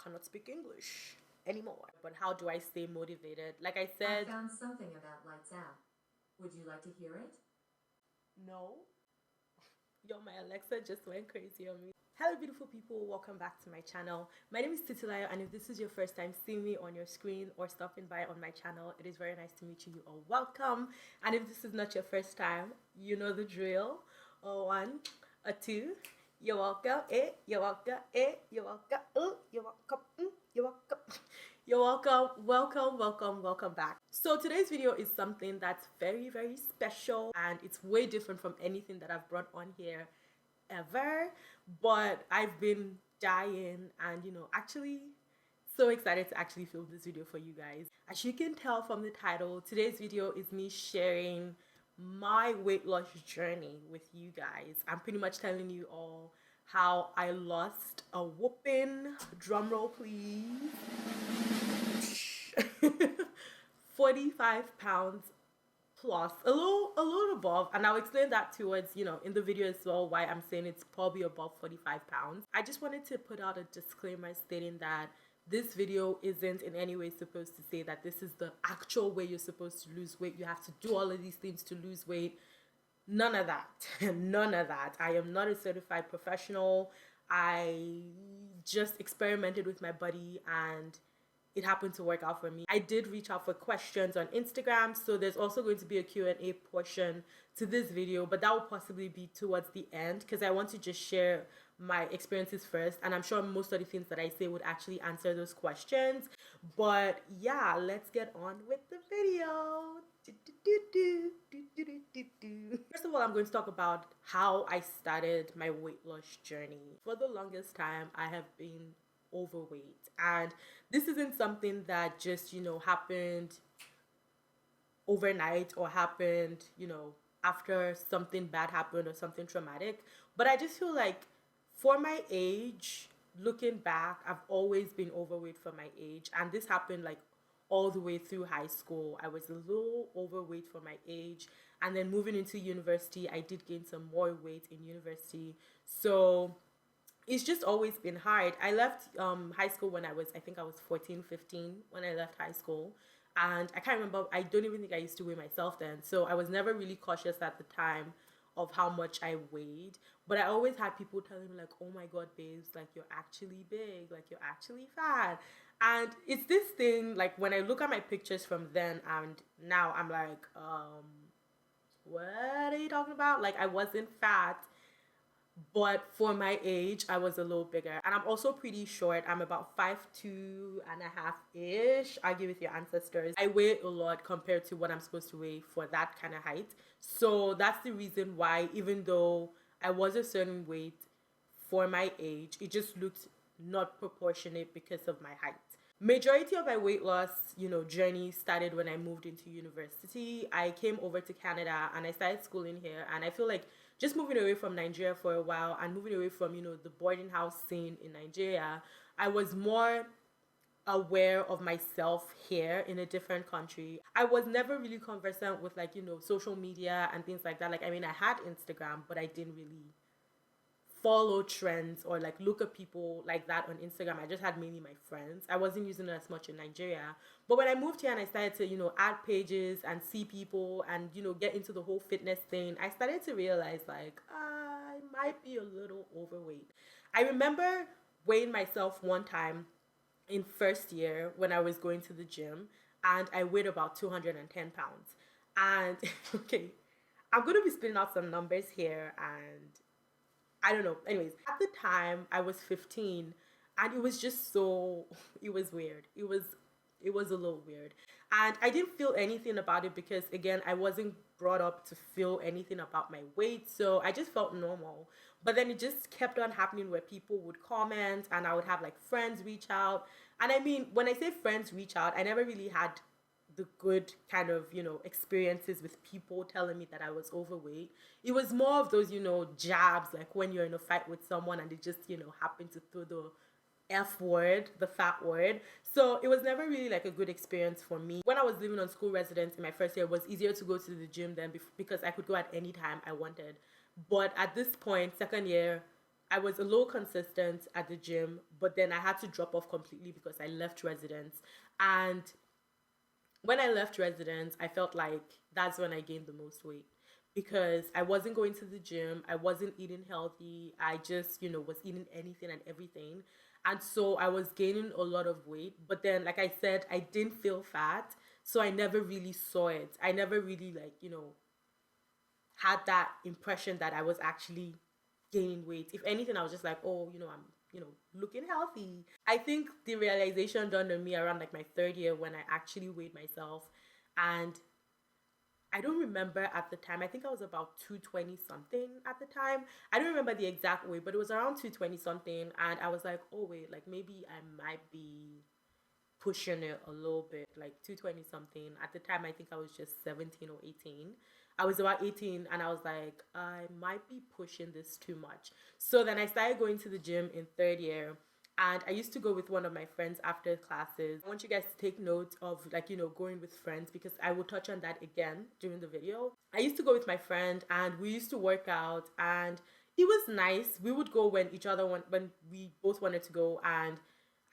cannot speak English anymore. But how do I stay motivated? Like I said, I found something about Lights Out. Would you like to hear it? no. Yo, my Alexa just went crazy on me. Hello beautiful people, welcome back to my channel. My name is Titilayo, and if this is your first time seeing me on your screen or stopping by on my channel, it is very nice to meet you. You are welcome. And if this is not your first time, you know the drill. A one, a two, you're welcome, you're welcome, you're welcome, you're welcome, you're welcome. You're welcome, welcome back. So today's video is something that's very, very special, and it's way different from anything that I've brought on here ever. But I've been dying and actually so excited to actually film this video for you guys. As you can tell from the title, today's video is me sharing my weight loss journey with you guys. I'm pretty much telling you all how I lost a whooping, drumroll please, 45 pounds plus, a little above, and I'll explain that towards in the video as well, why I'm saying it's probably above 45 pounds. I just wanted to put out a disclaimer stating that this video isn't in any way supposed to say that this is the actual way you're supposed to lose weight. You have to do all of these things to lose weight. None of that. None of that. I am not a certified professional. I just experimented with my body and it happened to work out for me. I did reach out for questions on Instagram, so there's also going to be a Q&A portion to this video, but that will possibly be towards the end because I want to just share my experiences first, and I'm sure most of the things that I say would actually answer those questions. But yeah, let's get on with the video. First of all, I'm going to talk about how I started my weight loss journey. For the longest time, I have been overweight, and this isn't something that just happened overnight or happened after something bad happened or something traumatic, but I just feel like for my age, looking back, I've always been overweight for my age, and this happened like all the way through high school. I was a little overweight for my age, and then moving into university, I did gain some more weight in university. So it's just always been hard. I left high school when I think I was 14, 15 when I left high school. And I can't remember, I don't even think I used to weigh myself then. So I was never really cautious at the time of how much I weighed. But I always had people telling me like, oh my God, babes, like you're actually big, like you're actually fat. And it's this thing, like when I look at my pictures from then and now, I'm like, what are you talking about? Like I wasn't fat, but for my age I was a little bigger, and I'm also pretty short. I'm about 5'2.5" ish. Argue with your ancestors. I weigh a lot compared to what I'm supposed to weigh for that kind of height. So that's the reason why, even though I was a certain weight for my age, it just looked not proportionate because of my height. Majority of my weight loss journey started when I moved into university. I came over to Canada and I started schooling here, and I feel like just moving away from Nigeria for a while and moving away from the boarding house scene in Nigeria, I was more aware of myself here in a different country. I was never really conversant with like social media and things like that. Like I mean, I had Instagram, but I didn't really follow trends or like look at people like that on Instagram. I just had mainly my friends. I wasn't using it as much in Nigeria. But when I moved here and I started to, add pages and see people and, get into the whole fitness thing, I started to realize like I might be a little overweight. I remember weighing myself one time in first year when I was going to the gym, and I weighed about 210 pounds. And okay, I'm going to be spitting out some numbers here, and I don't know. Anyways, at the time I was 15, and it was just so it was weird. It was a little weird. And I didn't feel anything about it because again, I wasn't brought up to feel anything about my weight, so I just felt normal. But then it just kept on happening where people would comment and I would have like friends reach out. And I mean, when I say friends reach out, I never really had the good kind of experiences with people telling me that I was overweight. It was more of those jabs, like when you're in a fight with someone and they just happen to throw the F word, the fat word. So it was never really like a good experience for me. When I was living on school residence in my first year, it was easier to go to the gym then because I could go at any time I wanted. But at this point, second year, I was a little consistent at the gym, but then I had to drop off completely because I left residence. And when I left residence, I felt like that's when I gained the most weight because I wasn't going to the gym, I wasn't eating healthy, I just, was eating anything and everything. And so I was gaining a lot of weight. But then, like I said, I didn't feel fat. So I never really saw it. I never really, like, had that impression that I was actually gaining weight. If anything, I was just like, oh, I'm, looking healthy. I think the realization dawned on me around like my third year when I actually weighed myself. And I don't remember at the time. I think I was about 220 something at the time. I don't remember the exact weight, but it was around 220 something. And I was like, oh, wait, like maybe I might be pushing it a little bit, like 220 something. At the time, I think I was just 17 or 18. I was about 18 and I was like, I might be pushing this too much. So then I started going to the gym in third year. And I used to go with one of my friends after classes. I want you guys to take note of like, going with friends because I will touch on that again during the video. I used to go with my friend and we used to work out and it was nice. We would go when when we both wanted to go, and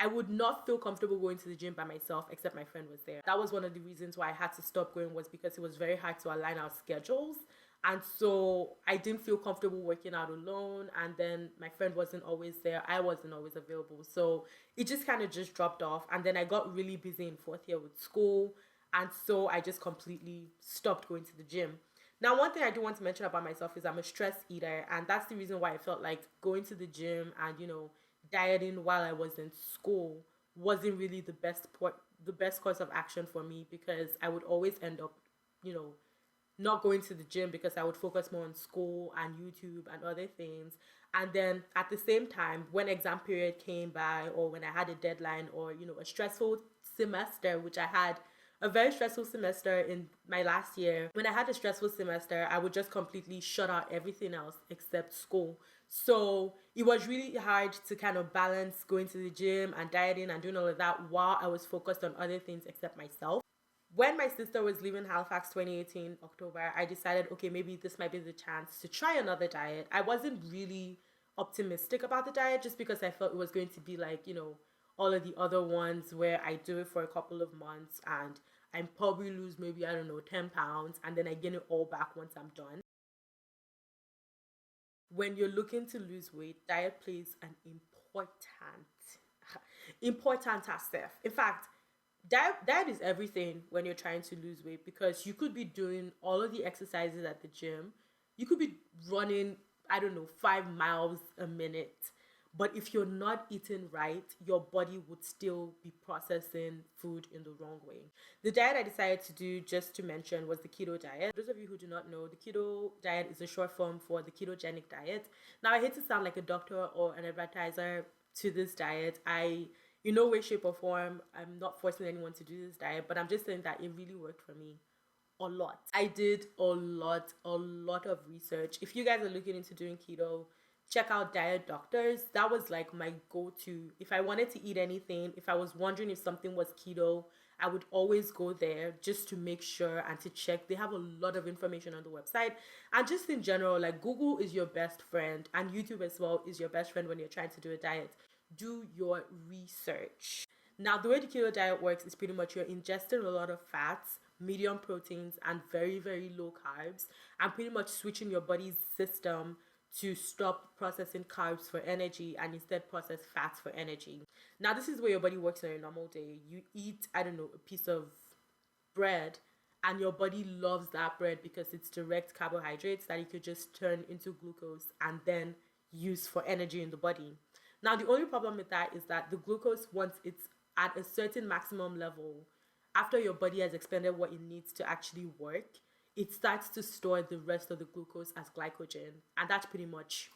I would not feel comfortable going to the gym by myself except my friend was there. That was one of the reasons why I had to stop going, was because it was very hard to align our schedules. And so I didn't feel comfortable working out alone. And then my friend wasn't always there. I wasn't always available. So it just kind of just dropped off. And then I got really busy in fourth year with school. And so I just completely stopped going to the gym. Now, one thing I do want to mention about myself is I'm a stress eater. And that's the reason why I felt like going to the gym and, dieting while I was in school wasn't really the best course of action for me, because I would always end up, you know, not going to the gym because I would focus more on school and YouTube and other things. And then at the same time, when exam period came by, or when I had a deadline, or a stressful semester, which I had a very stressful semester in my last year. When I had a stressful semester, I would just completely shut out everything else except school. So it was really hard to kind of balance going to the gym and dieting and doing all of that while I was focused on other things except myself. When my sister was leaving Halifax 2018 October, I decided, okay, maybe this might be the chance to try another diet. I wasn't really optimistic about the diet just because I felt it was going to be like, all of the other ones where I do it for a couple of months and I probably lose maybe, I don't know, 10 pounds, and then I gain it all back once I'm done. When you're looking to lose weight, diet plays an important aspect. In fact, diet is everything when you're trying to lose weight, because you could be doing all of the exercises at the gym. You could be running, I don't know, 5 miles a minute. But if you're not eating right, your body would still be processing food in the wrong way. The diet I decided to do, just to mention, was the keto diet. For those of you who do not know, the keto diet is a short form for the ketogenic diet. Now, I hate to sound like a doctor or an advertiser to this diet. In no way, shape, or form, I'm not forcing anyone to do this diet, but I'm just saying that it really worked for me a lot. I did a lot of research. If you guys are looking into doing keto, check out Diet Doctors. That was like my go-to. If I wanted to eat anything, if I was wondering if something was keto, I would always go there just to make sure and to check. They have a lot of information on the website. And just in general, like, Google is your best friend, and YouTube as well is your best friend when you're trying to do a diet. Do your research. Now, the way the keto diet works is pretty much you're ingesting a lot of fats, medium proteins, and very, very low carbs, and pretty much switching your body's system to stop processing carbs for energy and instead process fats for energy. Now, this is where your body works on a normal day. You eat, I don't know, a piece of bread, and your body loves that bread because it's direct carbohydrates that you could just turn into glucose and then use for energy in the body. Now, the only problem with that is that the glucose, once it's at a certain maximum level, after your body has expended what it needs to actually work, it starts to store the rest of the glucose as glycogen. And that's pretty much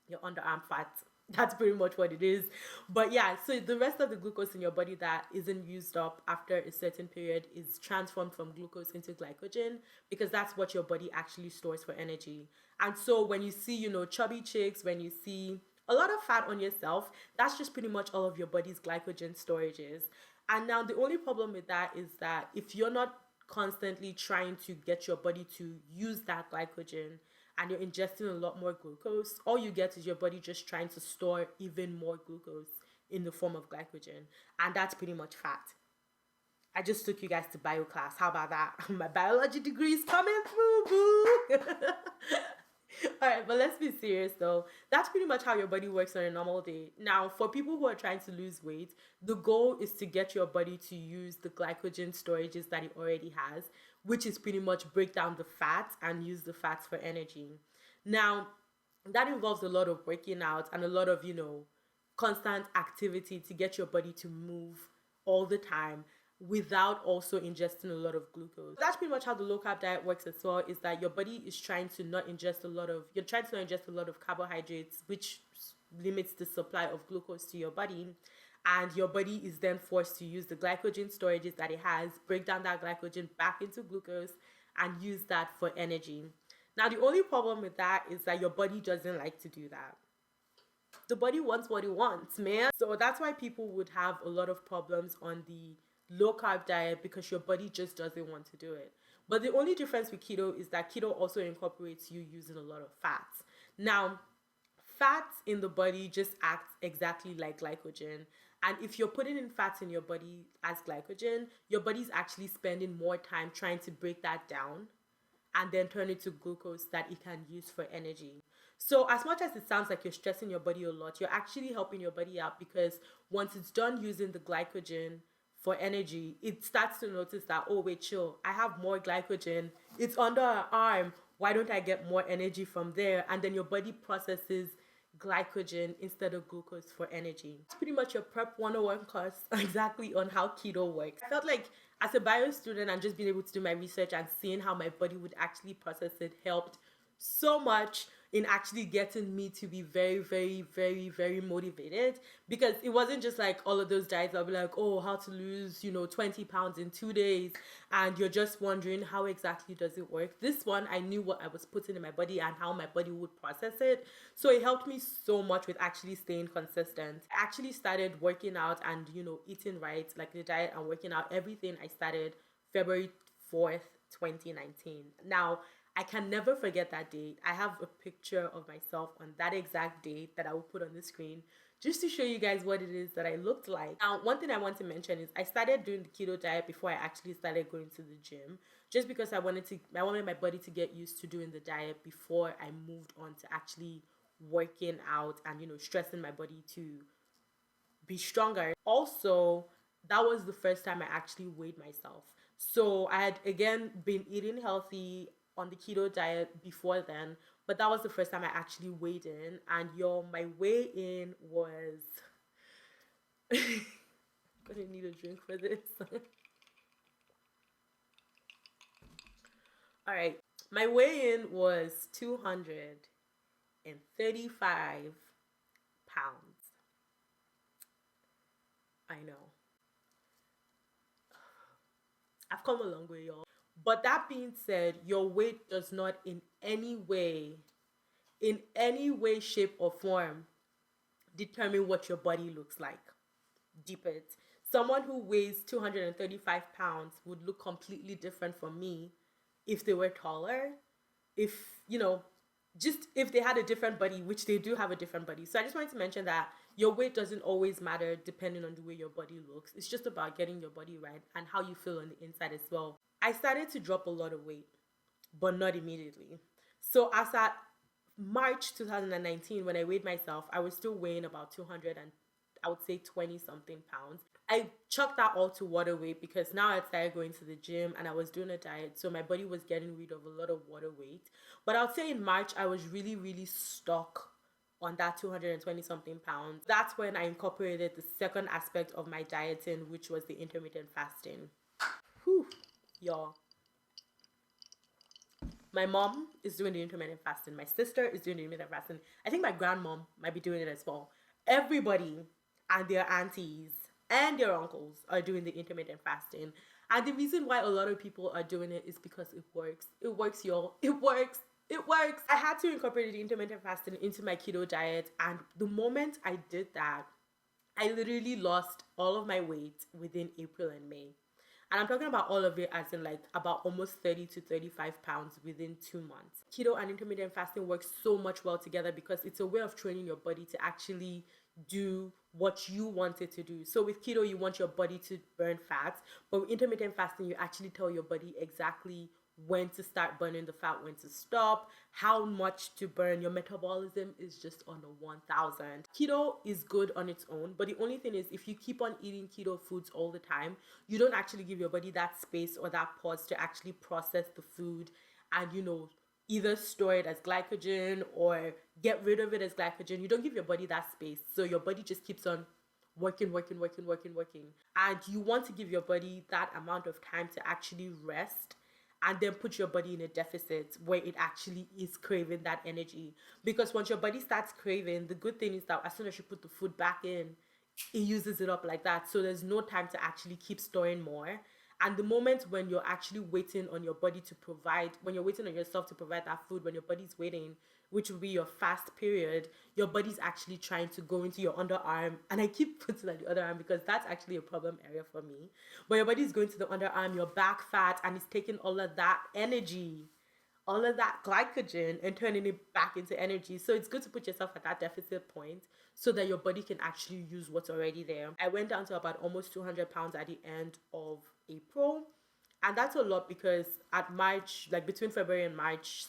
your underarm fat. That's pretty much what it is. But yeah, so the rest of the glucose in your body that isn't used up after a certain period is transformed from glucose into glycogen, because that's what your body actually stores for energy. And so when you see, chubby chicks, when you see a lot of fat on yourself, that's just pretty much all of your body's glycogen storages. And now the only problem with that is that if you're not constantly trying to get your body to use that glycogen and you're ingesting a lot more glucose, all you get is your body just trying to store even more glucose in the form of glycogen. And that's pretty much fat. I just took you guys to bio class. How about that? My biology degree is coming through, boo. All right, but let's be serious though. That's pretty much how your body works on a normal day. Now, for people who are trying to lose weight, the goal is to get your body to use the glycogen storages that it already has, which is pretty much break down the fats and use the fats for energy. Now, that involves a lot of working out and a lot of, constant activity to get your body to move all the time without also ingesting a lot of glucose. That's pretty much how the low carb diet works as well, is that your body is trying to not ingest a lot of carbohydrates, which limits the supply of glucose to your body. And your body is then forced to use the glycogen storages that it has, break down that glycogen back into glucose, and use that for energy. Now, the only problem with that is that your body doesn't like to do that. The body wants what it wants, man. So that's why people would have a lot of problems on the low carb diet, because your body just doesn't want to do it. But the only difference with keto is that keto also incorporates you using a lot of fats. Now, fats in the body just act exactly like glycogen. And if you're putting in fats in your body as glycogen, your body's actually spending more time trying to break that down and then turn it to glucose that it can use for energy. So as much as it sounds like you're stressing your body a lot, you're actually helping your body out, because once it's done using the glycogen for energy, it starts to notice that, oh wait, chill, I have more glycogen. It's under our arm. Why don't I get more energy from there? And then your body processes glycogen instead of glucose for energy. It's pretty much your prep 101 course exactly on how keto works. I felt like as a bio student and just being able to do my research and seeing how my body would actually process it helped so much in actually getting me to be very, very, very, very motivated, because it wasn't just like all of those diets I'll be like, oh, how to lose 20 pounds in 2 days, and you're just wondering how exactly does it work. This one, I knew what I was putting in my body and how my body would process it, so it helped me so much with actually staying consistent. I actually started working out and eating right, like the diet and working out, everything I started February 4th 2019. Now, I can never forget that date. I have a picture of myself on that exact date that I will put on the screen just to show you guys what it is that I looked like. Now, one thing I want to mention is I started doing the keto diet before I actually started going to the gym, just because I wanted my body to get used to doing the diet before I moved on to actually working out and stressing my body to be stronger. Also, that was the first time I actually weighed myself. So I had again been eating healthy on the keto diet before then, but that was the first time I actually weighed in. And my weigh in was I'm gonna need a drink for this. All right, my weigh in was 235 pounds. I know. I've come a long way, y'all. But that being said, your weight does not in any way, shape, or form determine what your body looks like. Deep it. Someone who weighs 235 pounds would look completely different from me if they were taller, if, just if they had a different body, which they do have a different body. So I just wanted to mention that your weight doesn't always matter depending on the way your body looks. It's just about getting your body right and how you feel on the inside as well. I started to drop a lot of weight, but not immediately. So as at March 2019, when I weighed myself, I was still weighing about 200 and I would say 20 something pounds. I chucked that all to water weight because now I started going to the gym and I was doing a diet. So my body was getting rid of a lot of water weight. But I would say in March, I was really, really stuck on that 220 something pounds. That's when I incorporated the second aspect of my dieting, which was the intermittent fasting. Whew, y'all. My mom is doing the intermittent fasting. My sister is doing the intermittent fasting. I think my grandmom might be doing it as well. Everybody and their aunties and their uncles are doing the intermittent fasting. And the reason why a lot of people are doing it is because it works. It works, y'all. It works. It works. I had to incorporate the intermittent fasting into my keto diet. And the moment I did that, I literally lost all of my weight within April and May. And I'm talking about all of it as in like about almost 30 to 35 pounds within 2 months. Keto and intermittent fasting works so much well together because it's a way of training your body to actually do what you want it to do. So with keto, you want your body to burn fat, but with intermittent fasting, you actually tell your body exactly when to start burning the fat, when to stop, how much to burn. Your metabolism is just on the 1000. Keto is good on its own, but the only thing is if you keep on eating keto foods all the time, you don't actually give your body that space or that pause to actually process the food and, either store it as glycogen or get rid of it as glycogen. You don't give your body that space. So your body just keeps on working, working, working, working, working. And you want to give your body that amount of time to actually rest and then put your body in a deficit where it actually is craving that energy. Because once your body starts craving, the good thing is that as soon as you put the food back in, it uses it up like that. So there's no time to actually keep storing more. And the moment when you're actually waiting on your body to provide, when you're waiting on yourself to provide that food, when your body's waiting, which will be your fast period, your body's actually trying to go into your underarm. And I keep putting at the underarm because that's actually a problem area for me. But your body's going to the underarm, your back fat, and it's taking all of that energy, all of that glycogen, and turning it back into energy. So it's good to put yourself at that deficit point so that your body can actually use what's already there. I went down to about almost 200 pounds at the end of April. And that's a lot because at March, like between February and March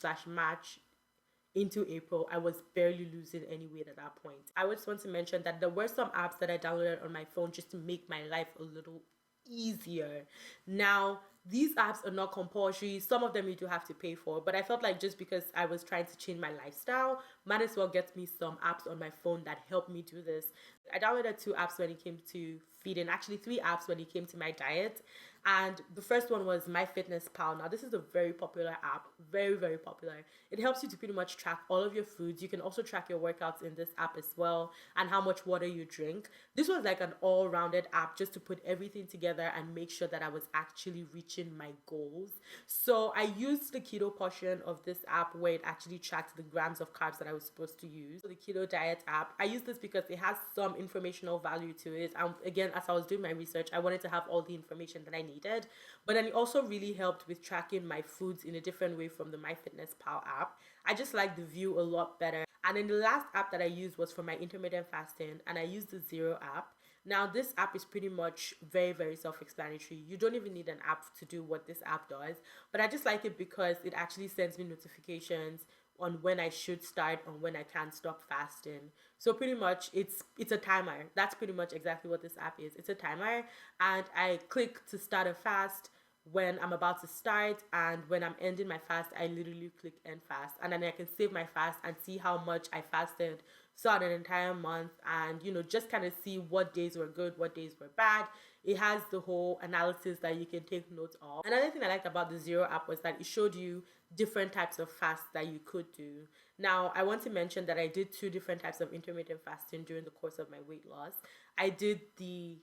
into April, I was barely losing any weight at that point. I just want to mention that there were some apps that I downloaded on my phone just to make my life a little easier. Now, these apps are not compulsory. Some of them you do have to pay for, but I felt like just because I was trying to change my lifestyle, might as well get me some apps on my phone that help me do this. I downloaded 2 apps when it came to feeding, actually 3 apps when it came to my diet. And the first one was MyFitnessPal. Now, this is a very popular app, very, very popular. It helps you to pretty much track all of your foods. You can also track your workouts in this app as well and how much water you drink. This was like an all-rounded app just to put everything together and make sure that I was actually reaching my goals. So I used the keto portion of this app where it actually tracked the grams of carbs that I was supposed to use. So the keto diet app, I use this because it has some informational value to it. And again, as I was doing my research, I wanted to have all the information that I needed. But then it also really helped with tracking my foods in a different way from the MyFitnessPal app. I just like the view a lot better. And then the last app that I used was for my intermittent fasting, and I used the Zero app. Now, this app is pretty much very, very self-explanatory. You don't even need an app to do what this app does. But I just like it because it actually sends me notifications on when I should start and when I can stop fasting. So pretty much it's a timer. That's pretty much exactly what this app is. It's a timer, and I click to start a fast when I'm about to start, and when I'm ending my fast, I literally click end fast, and then I can save my fast and see how much I fasted throughout an entire month, and just kind of see what days were good, what days were bad. It has the whole analysis that you can take notes of. Another thing I liked about the Zero app was that it showed you different types of fasts that you could do. Now, I want to mention that I did 2 different types of intermittent fasting during the course of my weight loss. I did the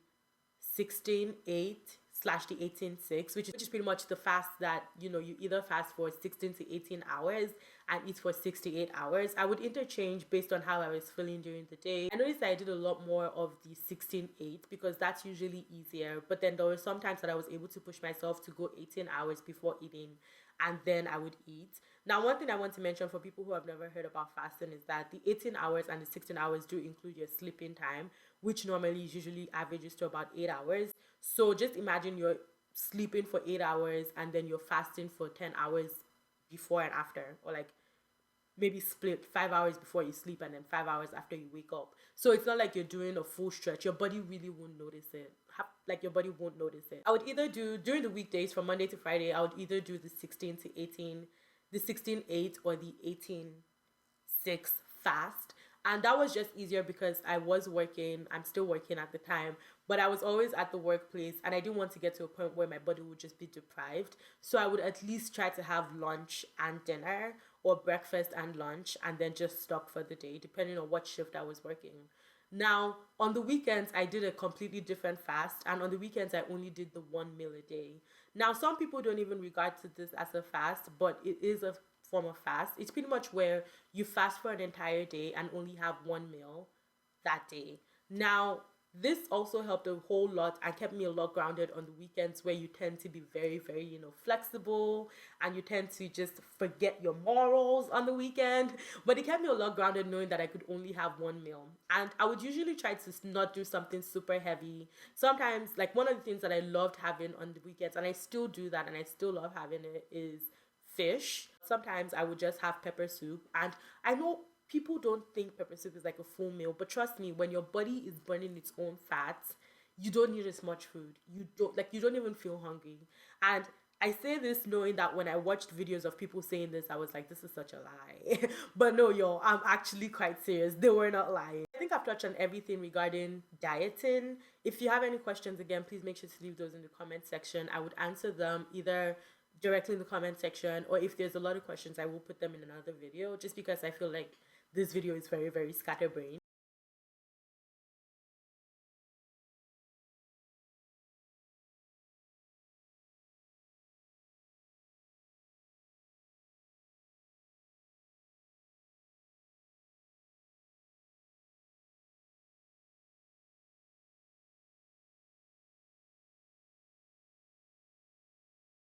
16-8 slash the 18-6, which is pretty much the fast that you either fast for 16 to 18 hours and eat for 68 hours. I would interchange based on how I was feeling during the day. I noticed that I did a lot more of the 16-8 because that's usually easier, but then there were some times that I was able to push myself to go 18 hours before eating, and then I would eat. Now, one thing I want to mention for people who have never heard about fasting is that the 18 hours and the 16 hours do include your sleeping time, which normally usually averages to about 8 hours. So just imagine you're sleeping for 8 hours and then you're fasting for 10 hours before and after, or like maybe split 5 hours before you sleep and then 5 hours after you wake up. So it's not like you're doing a full stretch. Your body really won't notice it. Like your body won't notice it. I would either do during the weekdays from Monday to Friday, I would either do the 16 to 18, the 16-8 or the 18-6 fast. And that was just easier because I was working, I'm still working at the time, but I was always at the workplace and I didn't want to get to a point where my body would just be deprived. So I would at least try to have lunch and dinner, or breakfast and lunch, and then just stop for the day, depending on what shift I was working. Now, on the weekends, I did a completely different fast, and on the weekends, I only did the 1 meal a day. Now, some people don't even regard to this as a fast, but it is a form of fast. It's pretty much where you fast for an entire day and only have 1 meal that day. Now, This also helped a whole lot and kept me a lot grounded on the weekends, where you tend to be very, very, flexible, and you tend to just forget your morals on the weekend. But it kept me a lot grounded knowing that I could only have one meal. And I would usually try to not do something super heavy. Sometimes, like, one of the things that I loved having on the weekends, and I still do that and I still love having it, is fish. Sometimes I would just have pepper soup. And I know people don't think pepper soup is like a full meal, but trust me, when your body is burning its own fats, you don't need as much food. You don't even feel hungry. And I say this knowing that when I watched videos of people saying this, I was like, this is such a lie. But no, yo, I'm actually quite serious. They were not lying. I think I've touched on everything regarding dieting. If you have any questions, again, please make sure to leave those in the comment section. I would answer them either directly in the comment section, or if there's a lot of questions, I will put them in another video, just because I feel like this video is very, very scatterbrained.